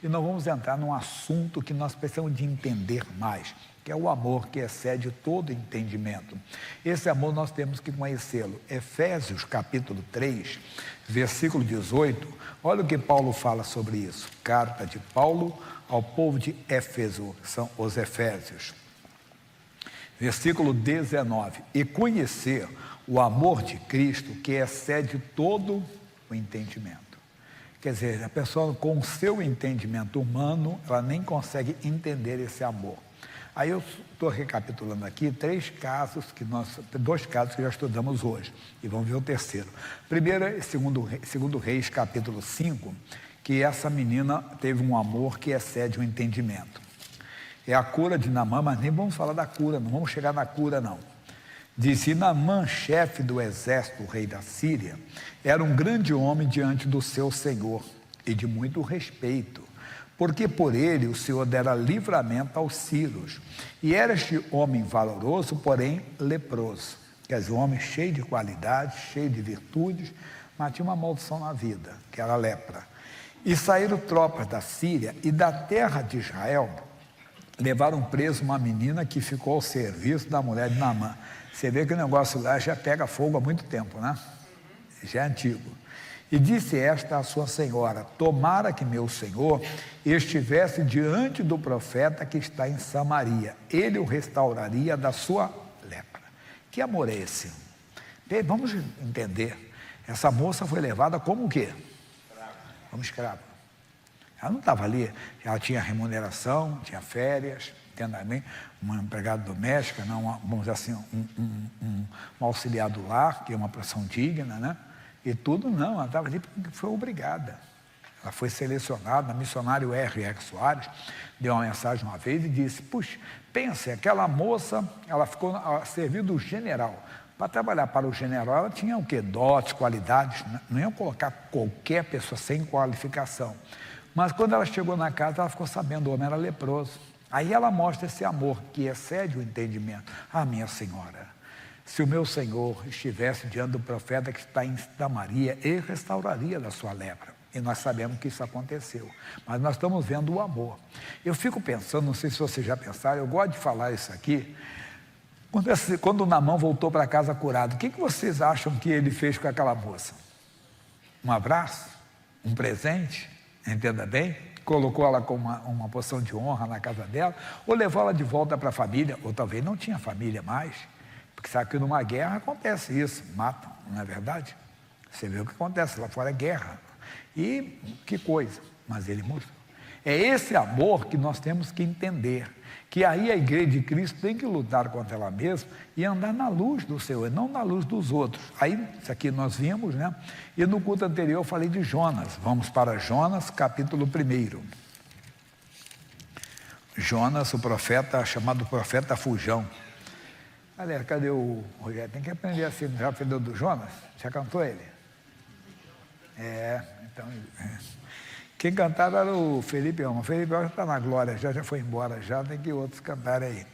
E nós vamos entrar num assunto que nós precisamos de entender mais, que é o amor que excede todo entendimento. Esse amor nós temos que conhecê-lo. Efésios capítulo 3, versículo 18, olha o que Paulo fala sobre isso. Carta de Paulo ao povo de Éfeso, são os Efésios. Versículo 19, e conhecer o amor de Cristo que excede todo o entendimento. Quer dizer, a pessoa com o seu entendimento humano, ela nem consegue entender esse amor. Aí eu estou recapitulando aqui dois casos que já estudamos hoje, e vamos ver o terceiro. Primeiro é segundo Reis, capítulo 5, que essa menina teve um amor que excede o entendimento. É a cura de Naamã, mas nem vamos falar da cura, não vamos chegar na cura não. Disse: Naamã, chefe do exército, o rei da Síria, era um grande homem diante do seu senhor e de muito respeito, porque por ele o Senhor dera livramento aos sírios. E era este homem valoroso, porém leproso. Quer dizer, um homem cheio de qualidades, cheio de virtudes, mas tinha uma maldição na vida, que era a lepra. E saíram tropas da Síria e da terra de Israel, levaram preso uma menina que ficou ao serviço da mulher de Naamã. Você vê que o negócio lá já pega fogo há muito tempo, né? Já é antigo. E disse esta à sua senhora: tomara que meu senhor estivesse diante do profeta que está em Samaria, ele o restauraria da sua lepra. Que amor é esse? Vamos entender. Essa moça foi levada como o quê? Como escrava. Ela não estava ali, ela tinha remuneração, tinha férias, também uma empregada doméstica, não, vamos dizer assim, um auxiliar do lar, que é uma profissão digna, né? E tudo não, ela estava ali porque foi obrigada. Ela foi selecionada, a missionário R.R. Soares deu uma mensagem uma vez e disse: puxa, pense, aquela moça, ela ficou a serviço do general. Para trabalhar para o general, ela tinha o quê? Dotes, qualidades, não iam colocar qualquer pessoa sem qualificação. Mas quando ela chegou na casa, ela ficou sabendo, o homem era leproso. Aí ela mostra esse amor que excede o entendimento. Ah, minha senhora, se o meu senhor estivesse diante do profeta que está em Samaria, ele restauraria da sua lepra. E nós sabemos que isso aconteceu. Mas nós estamos vendo o amor. Eu fico pensando, não sei se vocês já pensaram, eu gosto de falar isso aqui. Quando o Naamã voltou para casa curado, o que vocês acham que ele fez com aquela moça? Um abraço? Um presente? Entenda bem? Colocou ela com uma posição de honra na casa dela, ou levou ela de volta para a família, ou talvez não tinha família mais, porque sabe que numa guerra acontece isso, matam, não é verdade? Você vê o que acontece, lá fora é guerra. E que coisa, mas ele morreu. É esse amor que nós temos que entender, que aí a igreja de Cristo tem que lutar contra ela mesma e andar na luz do Senhor, não na luz dos outros. Aí, isso aqui nós vimos, né? E no culto anterior eu falei de Jonas. Vamos para Jonas, capítulo 1. Jonas, o profeta, chamado profeta fujão. Galera, cadê o Rogério? Tem que aprender assim, já aprendeu do Jonas? Já cantou ele? Então... Quem cantava era o Felipe Alma. O Felipe Alma já está na glória, já foi embora, já tem que outros cantarem aí.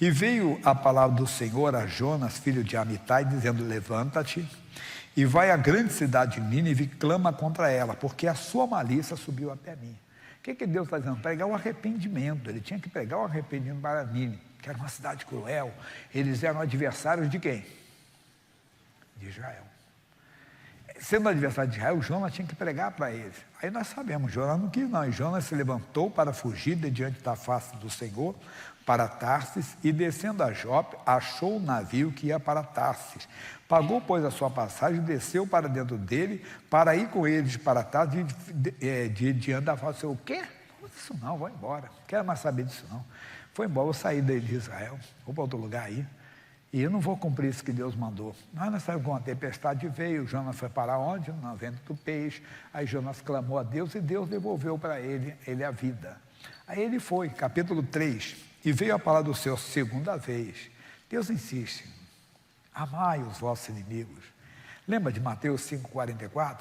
E veio a palavra do Senhor a Jonas, filho de Amitai, dizendo: levanta-te e vai à grande cidade de Nínive e clama contra ela, porque a sua malícia subiu até mim. O que Deus está dizendo? Pregar o arrependimento. Ele tinha que pregar o arrependimento para Nínive, que era uma cidade cruel. Eles eram adversários de quem? De Israel. Sendo adversário de Israel, Jonas tinha que pregar para eles. Aí nós sabemos, Jonas não quis não. Jonas se levantou para fugir de diante da face do Senhor para Tarsis, e descendo a Jope, achou o navio que ia para Tarsis. Pagou, pois, a sua passagem, desceu para dentro dele, para ir com eles para Tarsis, diante da face. O quê? Não, isso não, vou embora. Não quero mais saber disso não. Foi embora, vou sair de Israel, vou para outro lugar aí. E eu não vou cumprir isso que Deus mandou. Mas nós sabemos que uma tempestade veio, Jonas foi para onde? No vento do peixe. Aí Jonas clamou a Deus e Deus devolveu para ele a vida. Aí ele foi, capítulo 3, e veio a palavra do Senhor segunda vez. Deus insiste: amai os vossos inimigos. Lembra de Mateus 5,44?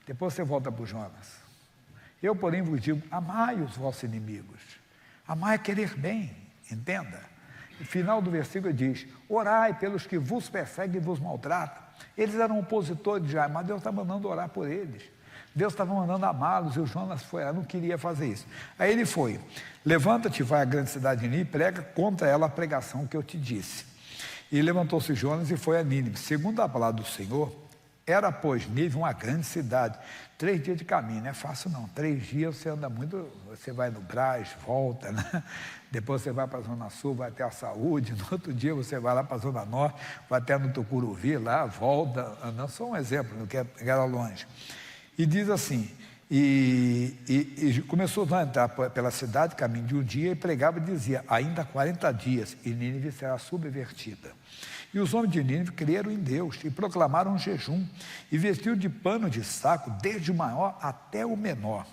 Depois você volta para o Jonas. Eu, porém, vos digo: amai os vossos inimigos. Amar é querer bem, entenda. O final do versículo diz: orai pelos que vos perseguem e vos maltratam. Eles eram opositores de Israel, mas Deus está mandando orar por eles. Deus estava mandando amá-los e o Jonas foi lá, não queria fazer isso. Aí ele foi, levanta-te, vai à grande cidade de Nínive e prega contra ela a pregação que eu te disse. E levantou-se Jonas e foi a Nínive. Segundo a palavra do Senhor, era, pois, Nínive uma grande cidade. 3 dias de caminho, não é fácil não. 3 dias você anda muito, você vai no Brás, volta, né? Depois você vai para a Zona Sul, vai até a Saúde. No outro dia você vai lá para a Zona Norte, vai até no Tucuruvi, lá, volta. Não, só um exemplo, que era longe. E diz assim, e começou a entrar pela cidade, caminho de um dia, e pregava e dizia, ainda 40 dias, e Nínive será subvertida. E os homens de Nínive creram em Deus e proclamaram um jejum e vestiram de pano de saco desde o maior até o menor,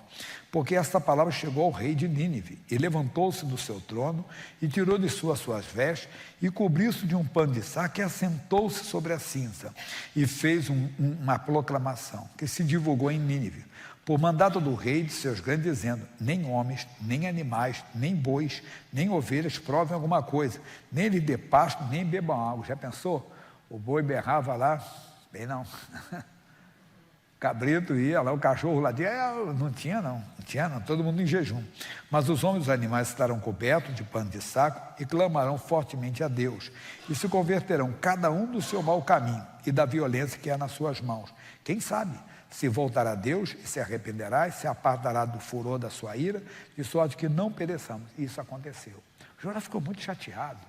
porque esta palavra chegou ao rei de Nínive e levantou-se do seu trono e tirou de suas vestes e cobriu-se de um pano de saco e assentou-se sobre a cinza e fez uma proclamação que se divulgou em Nínive por mandato do rei e de seus grandes, dizendo, nem homens, nem animais, nem bois, nem ovelhas provem alguma coisa, nem lhe dê pasto, nem bebam água. Já pensou? O boi berrava lá, bem não. O cabrito ia lá, o cachorro lá dentro, não tinha não, todo mundo em jejum. Mas os homens e os animais estarão cobertos de pano de saco e clamarão fortemente a Deus, e se converterão cada um do seu mau caminho e da violência que é nas suas mãos. Quem sabe? Se voltará a Deus e se arrependerá e se apartará do furor da sua ira, de sorte que não pereçamos. Isso aconteceu. Jonas ficou muito chateado.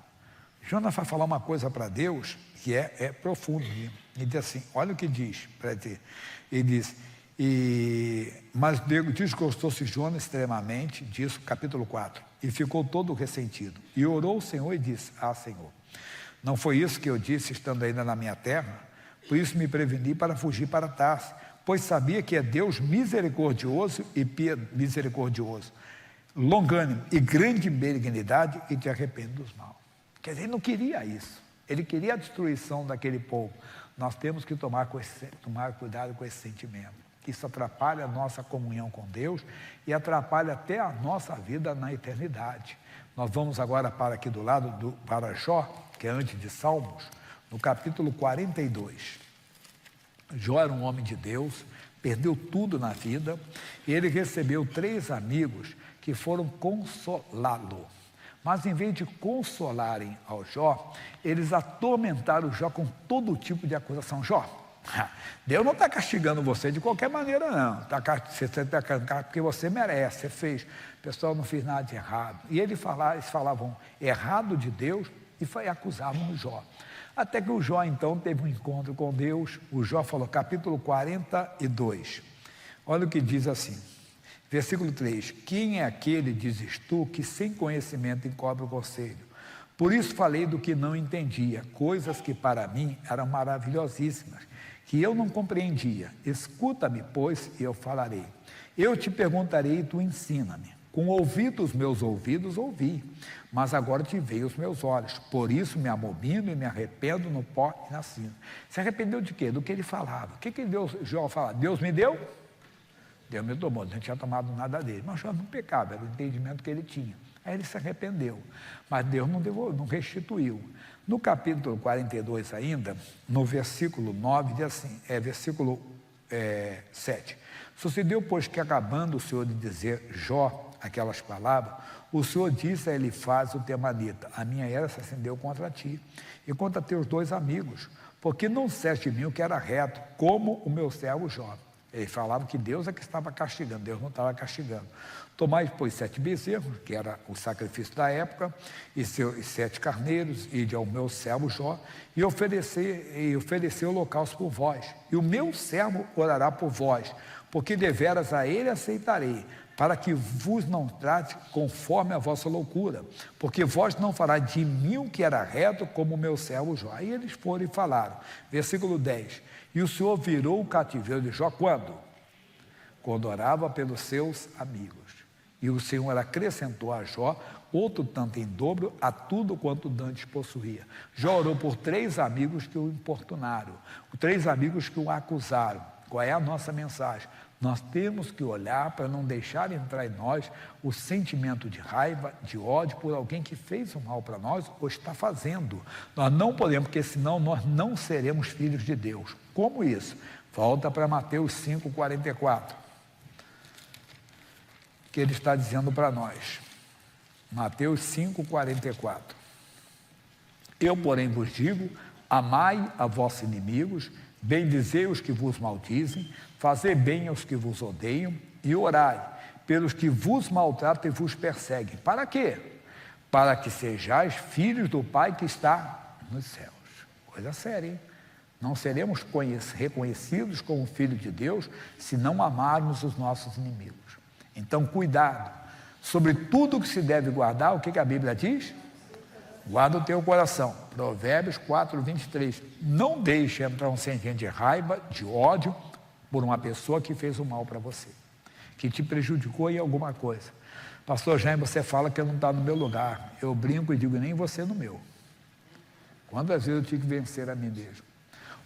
Jonas vai falar uma coisa para Deus que é profundo. Ele diz assim, olha o que diz para ele. Ele diz, mas desgostou-se Jonas extremamente disso, capítulo 4, e ficou todo ressentido. E orou o Senhor e disse, Senhor, não foi isso que eu disse estando ainda na minha terra? Por isso me preveni para fugir para Tarso, pois sabia que é Deus misericordioso e misericordioso, longânimo e grande benignidade e te arrepende dos maus. Quer dizer, ele não queria isso, ele queria a destruição daquele povo. Nós temos que tomar cuidado com esse sentimento. Isso atrapalha a nossa comunhão com Deus e atrapalha até a nossa vida na eternidade. Nós vamos agora para aqui do lado, para Jó, que é antes de Salmos, no capítulo 42. Jó era um homem de Deus, perdeu tudo na vida, e ele recebeu 3 amigos que foram consolá-lo. Mas em vez de consolarem ao Jó, eles atormentaram o Jó com todo tipo de acusação. Jó, Deus não está castigando você de qualquer maneira, não. Você está castigando porque você merece, você fez. O pessoal não fez nada de errado. E eles falavam errado de Deus e acusavam o Jó. Até que o Jó, então, teve um encontro com Deus. O Jó falou, capítulo 42. Olha o que diz assim, versículo 3. Quem é aquele, dizes tu, que sem conhecimento encobre o conselho? Por isso falei do que não entendia, coisas que para mim eram maravilhosíssimas, que eu não compreendia. Escuta-me, pois, e eu falarei. Eu te perguntarei e tu ensina-me. Com os meus ouvidos ouvi, mas agora te veio os meus olhos. Por isso me abomino e me arrependo no pó e na cinza. Se arrependeu de quê? Do que ele falava. O que Jó falava? Deus me deu? Deus me tomou. Não tinha tomado nada dele. Mas Jó não pecava, era o entendimento que ele tinha. Aí ele se arrependeu. Mas Deus não restituiu. No capítulo 42 ainda, no versículo 9, diz assim, versículo 7. Sucedeu, pois, que acabando o Senhor de dizer Jó aquelas palavras, o Senhor disse a Elifaz o temanita, a minha ira se acendeu contra ti e contra teus 2 amigos, porque não disseste de mim o que era reto, como o meu servo Jó. Ele falava que Deus é que estava castigando, Deus não estava castigando. Tomai, pois, 7 bezerros, que era o sacrifício da época, e 7 carneiros, e ao meu servo Jó, e oferecer holocausto por vós. E o meu servo orará por vós, porque deveras a ele aceitarei, para que vos não trate conforme a vossa loucura, porque vós não fará de mim o que era reto, como o meu servo Jó. Aí eles foram e falaram, versículo 10, e o Senhor virou o cativeiro de Jó quando? Quando orava pelos seus amigos. E o Senhor acrescentou a Jó outro tanto em dobro a tudo quanto dantes possuía. Jó orou por 3 amigos que o importunaram, 3 amigos que o acusaram. Qual é a nossa mensagem? Nós temos que olhar para não deixar entrar em nós o sentimento de raiva, de ódio por alguém que fez o mal para nós ou está fazendo. Nós não podemos, porque senão nós não seremos filhos de Deus. Como isso? Volta para Mateus 5,44. que ele está dizendo para nós. Mateus 5,44. Eu, porém, vos digo, amai a vossos inimigos, bendizei os que vos maldizem, fazei bem aos que vos odeiam e orai pelos que vos maltratam e vos perseguem. Para quê? Para que sejais filhos do Pai que está nos céus. Coisa séria, hein? Não seremos reconhecidos como filhos de Deus se não amarmos os nossos inimigos. Então, cuidado. Sobre tudo que se deve guardar, o que a Bíblia diz? Guarda o teu coração. Provérbios 4:23. Não deixe entrar um sentimento de raiva, de ódio, por uma pessoa que fez o mal para você, que te prejudicou em alguma coisa. Pastor Jaime, você fala que eu não está no meu lugar. Eu brinco e digo, nem você no meu. Quantas vezes eu tive que vencer a mim mesmo?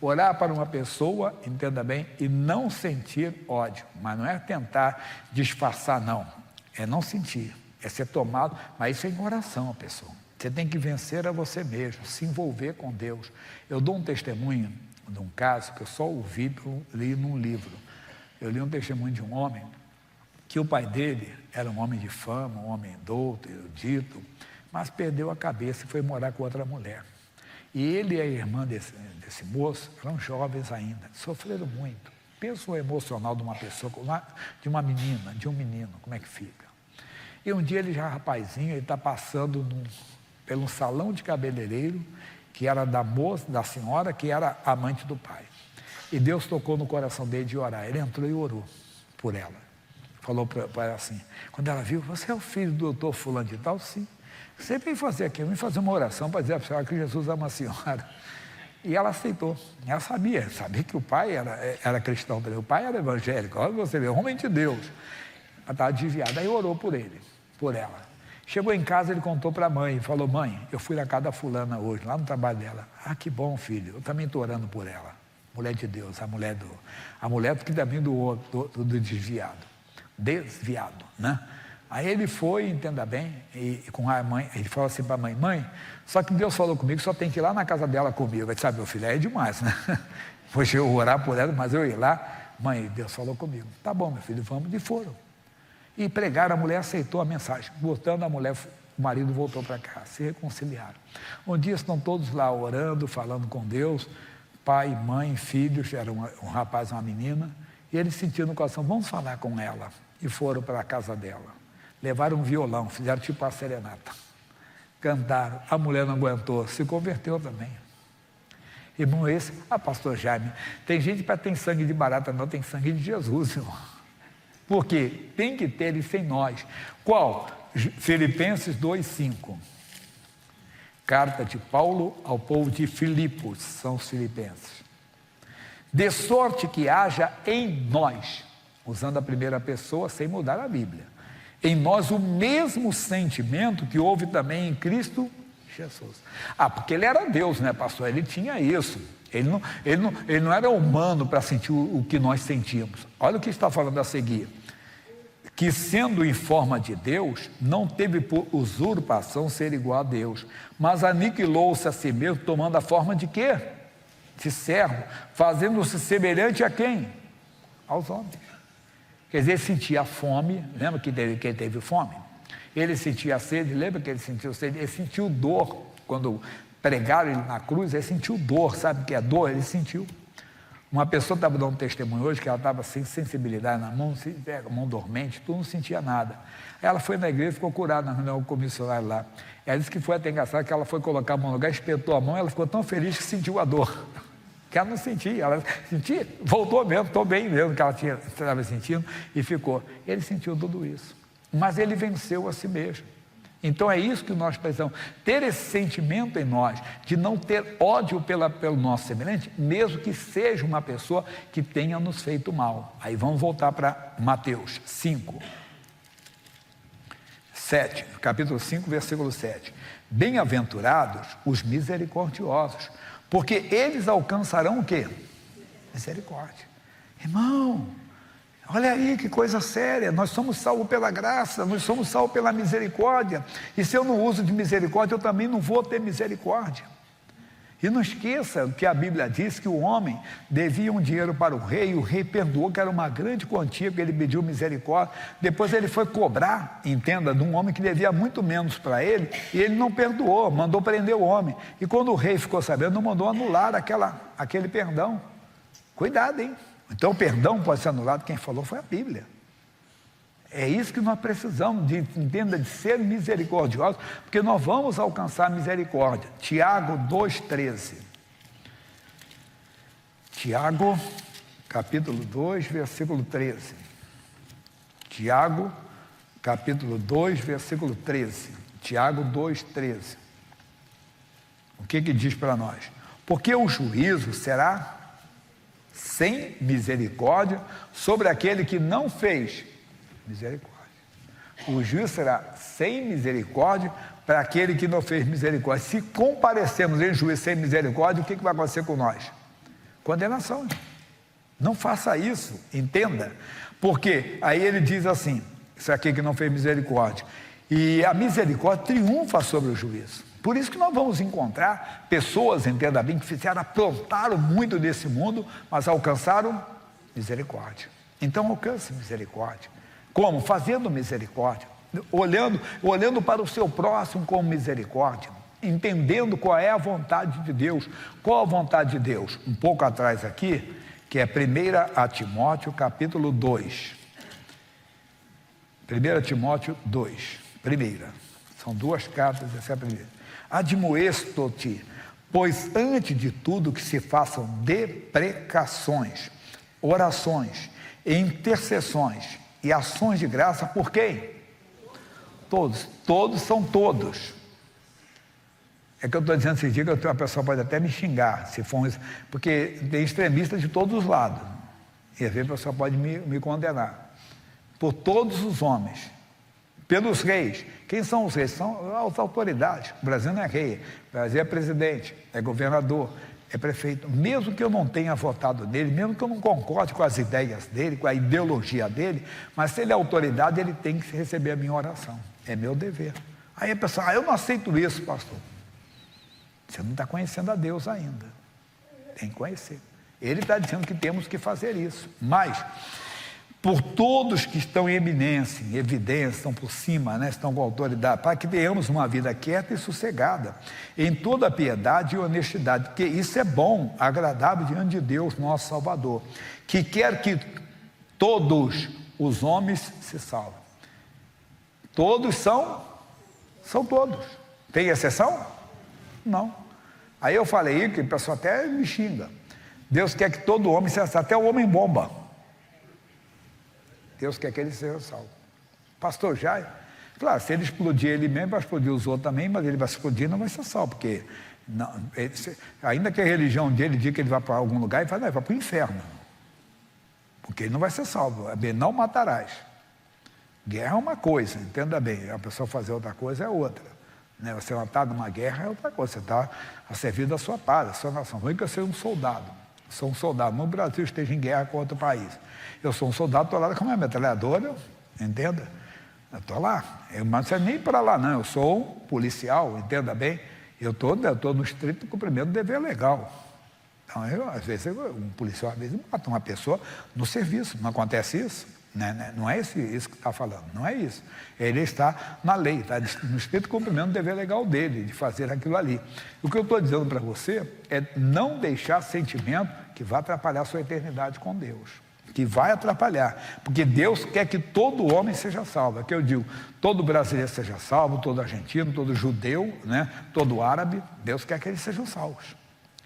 Orar para uma pessoa, entenda bem, e não sentir ódio. Mas não é tentar disfarçar, não. É não sentir. É ser tomado, mas isso é em oração, pessoa. Você tem que vencer a você mesmo, se envolver com Deus. Eu dou um testemunho de um caso que eu só ouvi, li num livro. Eu li um testemunho de um homem, que o pai dele era um homem de fama, um homem douto, erudito, mas perdeu a cabeça e foi morar com outra mulher. E ele e a irmã desse moço eram jovens ainda, sofreram muito. Pensa o emocional de uma pessoa, de uma menina, de um menino, como é que fica? E um dia ele já rapazinho, ele está passando pelo salão de cabeleireiro, que era da moça, da senhora, que era amante do pai. E Deus tocou no coração dele de orar. Ele entrou e orou por ela. Falou para ela assim, quando ela viu, você é o filho do doutor fulano de tal? Sim. Você vem fazer aqui, vem fazer uma oração para dizer para a senhora que Jesus ama a senhora. E ela aceitou. Ela sabia que o pai era cristão também. O pai era evangélico. Olha você vê, homem de Deus. Ela estava desviada. Aí orou por ele, por ela. Chegou em casa, ele contou para a mãe. Falou, mãe, eu fui na casa da fulana hoje, lá no trabalho dela. Ah, que bom, filho. Eu também estou orando por ela. Mulher de Deus, a mulher que também do desviado. Desviado, né? Aí ele foi, entenda bem, e com a mãe, ele falou assim para a mãe, mãe, só que Deus falou comigo, só tem que ir lá na casa dela comigo. Ele disse, meu filho, é demais, né? Poxa, eu orar por ela, mas eu ir lá, mãe, Deus falou comigo. Tá bom, meu filho, vamos, e foram. E pregaram, a mulher aceitou a mensagem. Voltando, o marido voltou para cá, se reconciliaram. Um dia estão todos lá orando, falando com Deus, pai, mãe, filhos, era um rapaz e uma menina, e ele sentiu no coração, vamos falar com ela. E foram para a casa dela. Levaram um violão, fizeram tipo a serenata. Cantaram, a mulher não aguentou, se converteu também. Irmão, pastor Jaime, tem gente para ter sangue de barata, não, tem sangue de Jesus, irmão. Porque tem que ter isso em nós. Qual? Filipenses 2:5. Carta de Paulo ao povo de Filipos, são os filipenses. De sorte que haja em nós, usando a primeira pessoa sem mudar a Bíblia, em nós o mesmo sentimento que houve também em Cristo Jesus. Porque ele era Deus, né, pastor? Ele tinha isso. Ele não era humano para sentir o que nós sentimos. Olha o que está falando a seguir. Que sendo em forma de Deus, não teve por usurpação ser igual a Deus, mas aniquilou-se a si mesmo, tomando a forma de quê? De servo, fazendo-se semelhante a quem? Aos homens. Quer dizer, ele sentia fome, lembra que ele teve fome? Ele sentia sede, lembra que ele sentiu sede? Ele sentiu dor, quando pregaram ele na cruz, ele sentiu dor, sabe o que é dor? Ele sentiu. Uma pessoa estava dando um testemunho hoje, que ela estava sem sensibilidade na mão, mão dormente, tu não sentia nada. Ela foi na igreja e ficou curada na reunião com o missionário lá. Ela disse que foi até engraçado, que ela foi colocar a mão no lugar, espetou a mão, ela ficou tão feliz que sentiu a dor. Que ela não sentia, ela sentia, voltou mesmo, estou bem mesmo, que ela estava sentindo, e ficou. Ele sentiu tudo isso, mas ele venceu a si mesmo. Então é isso que nós precisamos, ter esse sentimento em nós, de não ter ódio pelo nosso semelhante, mesmo que seja uma pessoa que tenha nos feito mal. Aí vamos voltar para Mateus 5, 7, capítulo 5, versículo 7. Bem-aventurados os misericordiosos, porque eles alcançarão o quê? Misericórdia. Irmão, olha aí que coisa séria, nós somos salvos pela graça, nós somos salvos pela misericórdia, e se eu não uso de misericórdia, eu também não vou ter misericórdia. E não esqueça que a Bíblia diz que o homem devia um dinheiro para o rei, e o rei perdoou, que era uma grande quantia, porque ele pediu misericórdia. Depois ele foi cobrar, entenda, de um homem que devia muito menos para ele, e ele não perdoou, mandou prender o homem. E quando o rei ficou sabendo, não mandou anular aquele perdão. Cuidado, hein? Então o perdão pode ser anulado, quem falou foi a Bíblia. É isso que nós precisamos, entenda, de ser misericordiosos, porque nós vamos alcançar misericórdia. Tiago 2,13. Tiago, capítulo 2, versículo 13. Tiago, capítulo 2, versículo 13. Tiago 2,13. O que diz para nós? Porque o juízo será sem misericórdia sobre aquele que não fez misericórdia. O juízo será sem misericórdia para aquele que não fez misericórdia. Se comparecemos em juízo sem misericórdia, o que vai acontecer com nós? Condenação. Não faça isso, entenda. Porque aí ele diz assim, isso aqui que não fez misericórdia. E a misericórdia triunfa sobre o juízo. Por isso que nós vamos encontrar pessoas, entenda bem, que aprontaram muito desse mundo, mas alcançaram misericórdia. Então alcance misericórdia. Como? Fazendo misericórdia, olhando para o seu próximo com misericórdia, entendendo qual é a vontade de Deus. Qual a vontade de Deus? Um pouco atrás aqui, que é 1 Timóteo capítulo 2. 1 Timóteo 2, primeira. São duas cartas, essa é a primeira. Admoesto-te, pois antes de tudo que se façam deprecações, orações, intercessões e ações de graça por quem? Todos são todos. É que eu estou dizendo esses dias que a pessoa pode até me xingar, se for, porque tem extremistas de todos os lados. E às vezes a pessoa pode me condenar. Por todos os homens, pelos reis. Quem são os reis? São as autoridades. O Brasil não é rei, o Brasil é presidente, é governador, é prefeito. Mesmo que eu não tenha votado nele, mesmo que eu não concorde com as ideias dele, com a ideologia dele, mas se ele é autoridade, ele tem que receber a minha oração. É meu dever. Aí a pessoa, eu não aceito isso, pastor. Você não está conhecendo a Deus ainda. Tem que conhecer. Ele está dizendo que temos que fazer isso. Mas, por todos que estão em eminência, em evidência, estão por cima, né, estão com autoridade, para que tenhamos uma vida quieta e sossegada, em toda a piedade e honestidade, porque isso é bom, agradável diante de Deus, nosso Salvador, que quer que todos os homens se salvem. Todos são todos. Tem exceção? Não. Aí eu falei que o pessoal até me xinga. Deus quer que todo homem seja salvo, até o homem bomba. Deus quer que ele seja salvo. Pastor Jair, claro, se ele explodir ele mesmo, vai explodir os outros também, mas ele vai explodir e não vai ser salvo, porque não, ainda que a religião dele diga que ele vai para algum lugar, ele vai para o inferno, porque ele não vai ser salvo. Não matarás. Guerra é uma coisa, entenda bem, a pessoa fazer outra coisa é outra, né? Você não está numa guerra é outra coisa, você está a servir da sua pátria, da sua nação. Não é que eu seja um soldado, sou um soldado, no Brasil esteja em guerra com outro país. Eu sou um soldado, estou lá com a minha metralhadora, entenda? Eu estou lá, mas não é nem para lá não, eu sou um policial, entenda bem? Eu estou no estrito cumprimento do dever legal. Então, às vezes, um policial às vezes mata uma pessoa no serviço, não acontece isso? Não é isso que está falando, não é isso. Ele está na lei, está no estrito cumprimento do dever legal dele, de fazer aquilo ali. O que eu estou dizendo para você é não deixar sentimento que vai atrapalhar a sua eternidade com Deus. Que vai atrapalhar, porque Deus quer que todo homem seja salvo. É que eu digo, todo brasileiro seja salvo, todo argentino, todo judeu, né, todo árabe, Deus quer que eles sejam salvos.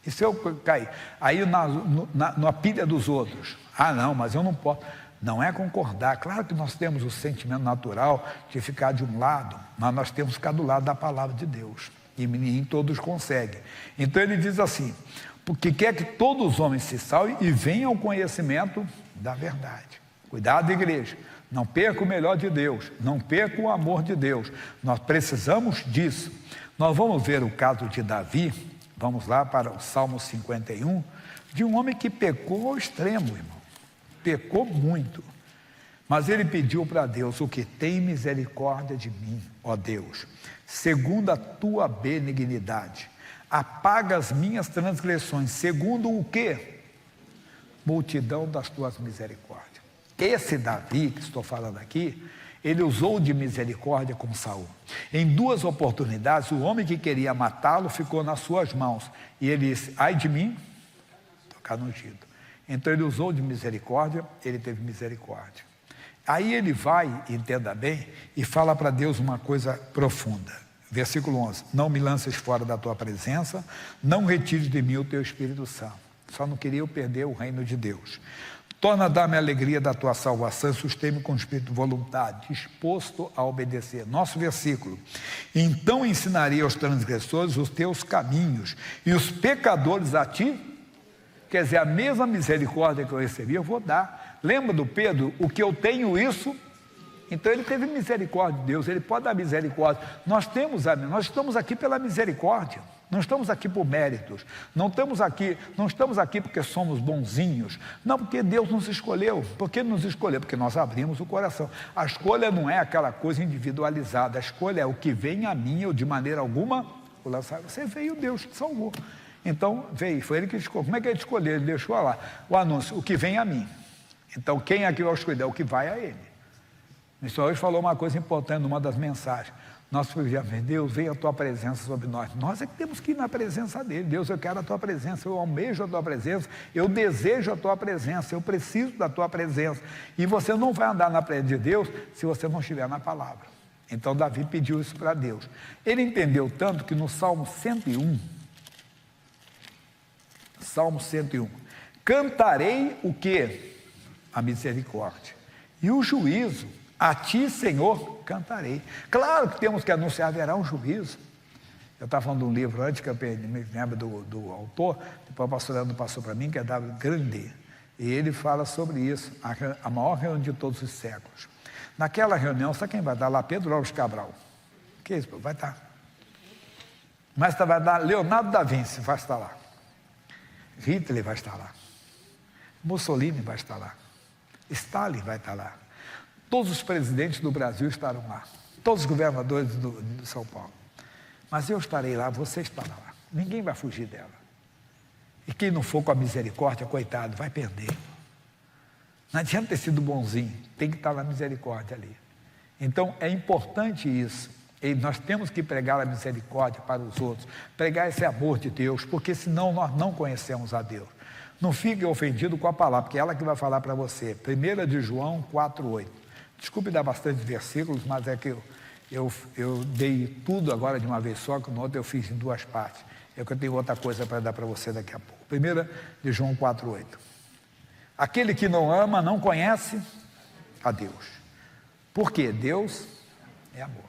E se eu cair aí na pilha dos outros, não, mas eu não posso. Não é concordar. Claro que nós temos o sentimento natural de ficar de um lado, mas nós temos que ficar do lado da palavra de Deus. E nem todos conseguem. Então ele diz assim, porque quer que todos os homens se salvem e venham ao conhecimento da verdade. Cuidado, igreja. Não perca o melhor de Deus. Não perca o amor de Deus. Nós precisamos disso. Nós vamos ver o caso de Davi. Vamos lá para o Salmo 51. De um homem que pecou ao extremo, irmão. Pecou muito. Mas ele pediu para Deus, o que tem misericórdia de mim, ó Deus, segundo a tua benignidade. apaga as minhas transgressões, segundo o quê? Multidão das tuas misericórdias. Esse Davi, que estou falando aqui, ele usou de misericórdia com Saul. Em 2 oportunidades, o homem que queria matá-lo ficou nas suas mãos. E ele disse, ai de mim, tocar no ungido. Então ele usou de misericórdia, ele teve misericórdia. Aí ele vai, entenda bem, e fala para Deus uma coisa profunda. Versículo 11, não me lances fora da tua presença, não retires de mim o teu Espírito Santo. Só não queria eu perder o reino de Deus. Torna a dar-me a alegria da tua salvação, sustém-me com espírito voluntário, disposto a obedecer. Nosso versículo, então ensinarei aos transgressores os teus caminhos, e os pecadores a ti, quer dizer, a mesma misericórdia que eu recebi, eu vou dar. Lembra do Pedro, o que eu tenho isso, então ele teve misericórdia de Deus, ele pode dar misericórdia. Nós estamos aqui pela misericórdia. Não estamos aqui por méritos, não estamos aqui porque somos bonzinhos, não, porque Deus nos escolheu. Por que nos escolheu? Porque nós abrimos o coração. A escolha não é aquela coisa individualizada, a escolha é o que vem a mim, eu de maneira alguma vou lançar. Você veio, Deus te salvou. Então veio, foi ele que escolheu. Como é que ele escolheu? Ele deixou lá o anúncio, o que vem a mim. Então quem é que vai escolher? É o que vai a ele. O senhor hoje falou uma coisa importante numa das mensagens. Nós pedimos, Deus, venha a tua presença sobre nós. Nós é que temos que ir na presença dele. Deus, eu quero a tua presença, eu almejo a tua presença, eu desejo a tua presença, eu preciso da tua presença. E você não vai andar na presença de Deus se você não estiver na palavra. Então Davi pediu isso para Deus. Ele entendeu tanto que no Salmo 101, cantarei o quê? A misericórdia. E o juízo. A ti, Senhor, cantarei. Claro que temos que anunciar, haverá um juízo. Eu estava falando de um livro antes, que eu me lembro do autor, depois o pastor Leandro passou para mim, que é W. Grande, e ele fala sobre isso, a maior reunião de todos os séculos. Naquela reunião, sabe quem vai dar lá? Pedro Álvares Cabral. Que isso? Vai estar. Mas vai dar Leonardo da Vinci, vai estar lá. Hitler vai estar lá. Mussolini vai estar lá. Stalin vai estar lá. Todos os presidentes do Brasil estarão lá. Todos os governadores de São Paulo. Mas eu estarei lá, você estará lá. Ninguém vai fugir dela. E quem não for com a misericórdia, coitado, vai perder. Não adianta ter sido bonzinho, tem que estar na misericórdia ali. Então é importante isso. E nós temos que pregar a misericórdia para os outros. Pregar esse amor de Deus, porque senão nós não conhecemos a Deus. Não fique ofendido com a palavra, porque é ela que vai falar para você. 1 de João 4,8. Desculpe dar bastante versículos, mas é que eu dei tudo agora de uma vez só, que no outro eu fiz em 2 partes. É que eu tenho outra coisa para dar para você daqui a pouco. 1 de João 4,8. Aquele que não ama não conhece a Deus. Por quê? Deus é amor.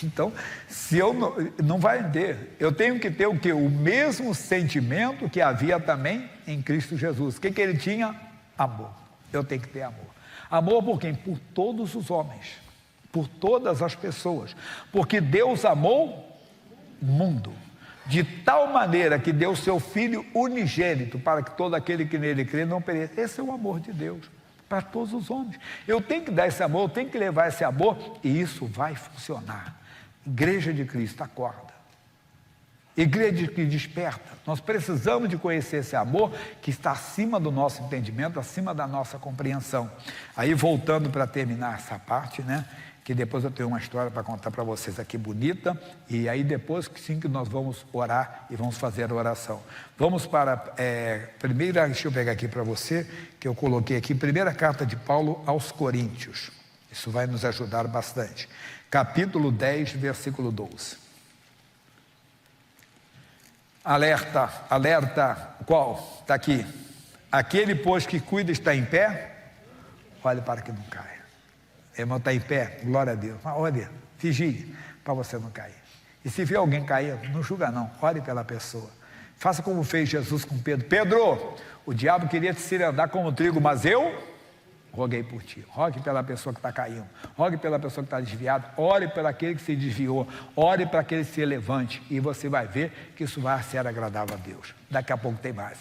Então, se eu não vai ter, eu tenho que ter o quê? O mesmo sentimento que havia também em Cristo Jesus. O que ele tinha? Amor. Eu tenho que ter amor. Amor por quem? Por todos os homens, por todas as pessoas, porque Deus amou o mundo, de tal maneira que deu seu Filho unigênito, para que todo aquele que nele crê não pereça. Esse é o amor de Deus, para todos os homens. Eu tenho que dar esse amor, eu tenho que levar esse amor, e isso vai funcionar. Igreja de Cristo, acorda. Igreja que desperta. Nós precisamos de conhecer esse amor que está acima do nosso entendimento, acima da nossa compreensão. Aí voltando para terminar essa parte, né? Que depois eu tenho uma história para contar para vocês aqui bonita, e aí depois sim que nós vamos orar e vamos fazer a oração. Vamos para, primeira, deixa eu pegar aqui para você, que eu coloquei aqui, primeira carta de Paulo aos Coríntios. Isso vai nos ajudar bastante. Capítulo 10, versículo 12. Alerta, alerta, qual? Está aqui. Aquele, pois, que cuida está em pé, olhe para que não caia. Irmão, está em pé, glória a Deus. Mas olha, vigie para você não cair. E se vê alguém cair, não julga não, ore pela pessoa. Faça como fez Jesus com Pedro. Pedro, o diabo queria te cirandar como trigo, mas eu roguei por ti. Rogue pela pessoa que está caindo, rogue pela pessoa que está desviada, ore pelo aquele que se desviou, ore para aquele que se levante, e você vai ver que isso vai ser agradável a Deus. Daqui a pouco tem mais.